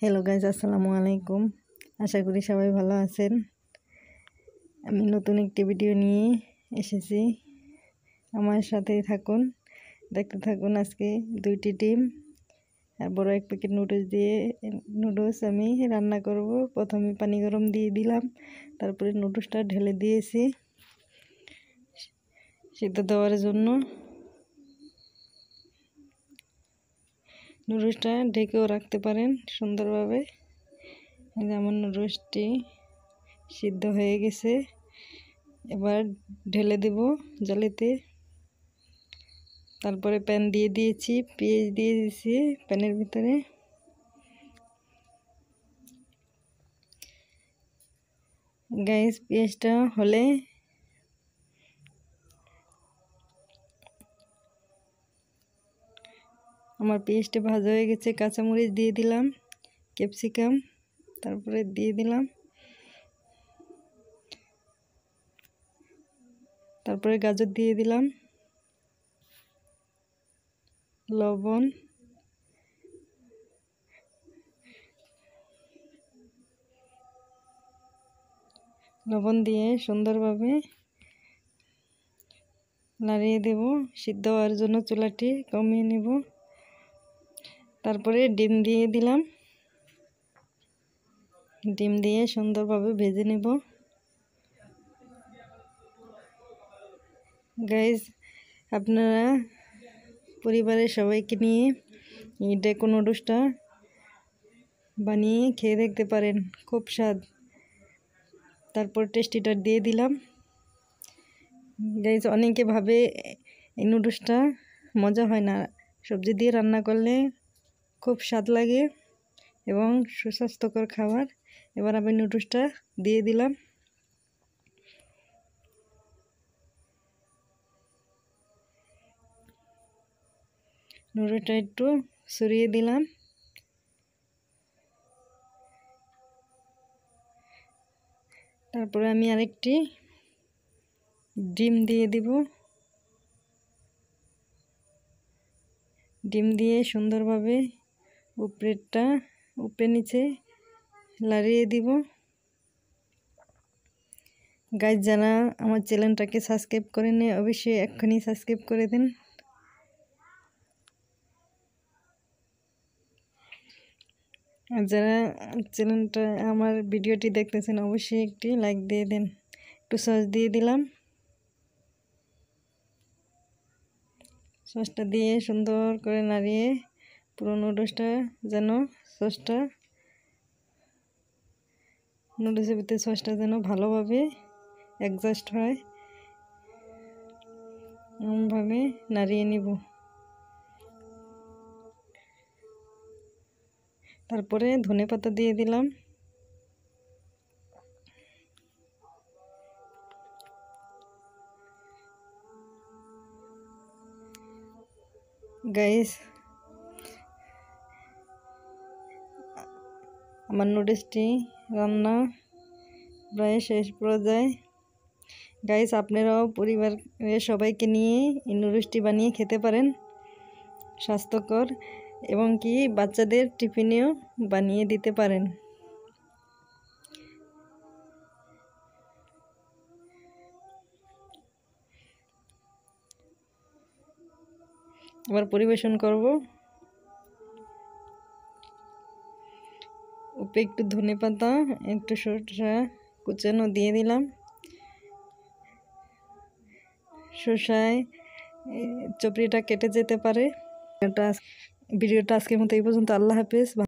Hello guys, আসসালামু আলাইকুম। আশা করি সবাই ভালো আছেন। আমি নতুন একটি ভিডিও নিয়ে এসেছি, আমার সাথে থাকুন, দেখতে থাকুন। আজকে 2টি ডিম আর বড় এক প্যাকেট নুডলস আমি রান্না করব। প্রথমে পানি গরম দিয়ে দিলাম, তারপরে নুডলসটা ঢেলে দিয়েছি সিদ্ধ দেওয়ার জন্য। নুডলসটা ঢেকেও রাখতে পারেন সুন্দরভাবে। যেমন নুডলসটি সিদ্ধ হয়ে গেছে, এবার ঢেলে দেব জালিতে। তারপরে প্যান দিয়ে দিয়েছি, পেঁয়াজ দিয়ে দিয়েছি প্যানের ভিতরে। গ্যাস পেঁয়াজটা হলে আমার পেঁয়াজটা ভাজা হয়ে গেছে। কাঁচামরিচ দিয়ে দিলাম, ক্যাপসিকাম তারপরে দিয়ে দিলাম, তারপরে গাজর দিয়ে দিলাম, লবণ, দিয়ে সুন্দরভাবে নাড়িয়ে দেব। সিদ্ধ হওয়ার জন্য চুলাটি কমিয়ে নেব। তারপরে ডিম দিয়ে দিলাম, ডিম দিয়ে সুন্দরভাবে ভেজে নেব। গাইজ, আপনারা পরিবারের সবাইকে নিয়ে এই ডেকো নুডলসটা বানিয়ে খেয়ে দেখতে পারেন, খুব স্বাদ। তারপর টেস্টিটা দিয়ে দিলাম। গাইজ, অনেকে ভাবে এই নুডলসটা মজা হয় না, সবজি দিয়ে রান্না করলে খুব স্বাদ লাগে এবং সুস্বাস্থ্যকর খাবার। এবার আমি নুডলসটা দিয়ে দিলাম। নুডলসটা একটু সরিয়ে দিলাম। তারপরে আমি আরেকটি ডিম দিয়ে দিব। ডিম দিয়ে সুন্দরভাবে উপরে নিচে লাড়িয়ে দিব। গাইজ, যারা আমার চ্যানেলটাকে সাবস্ক্রাইব করে নেয় অবশ্যই এক্ষুনি সাবস্ক্রাইব করে দেন। আর যারা চ্যানেলটা আমার ভিডিওটি দেখতেছেন অবশ্যই একটি লাইক দিয়ে দেন। একটু সস দিয়ে দিলাম। সসটা দিয়ে সুন্দর করে নাড়িয়ে পুরো নুডলসটা যেন নুডলসের ভিতরে সসটা যেন ভালোভাবে অ্যাডজাস্ট হয়, এমনভাবে নাড়িয়ে নিব। তারপরে ধনেপাতা দিয়ে দিলাম। গাইস, আমার নুডলসটি রান্না প্রায় শেষ পর্যায়ে। গাইস, আপনারাও পরিবারের সবাইকে নিয়ে এই নুডলসটি বানিয়ে খেতে পারেন, স্বাস্থ্যকর, এবং কি বাচ্চাদের টিফিনেও বানিয়ে দিতে পারেন। এবার পরিবেশন করব। উপরে একটু ধনেপাতা, একটু শসা কুচানো দিয়ে দিলাম। শসায় চপড়িটা কেটে যেতে পারে। ভিডিওটা আজকের মতো এই পর্যন্ত। আল্লাহ হাফেজ।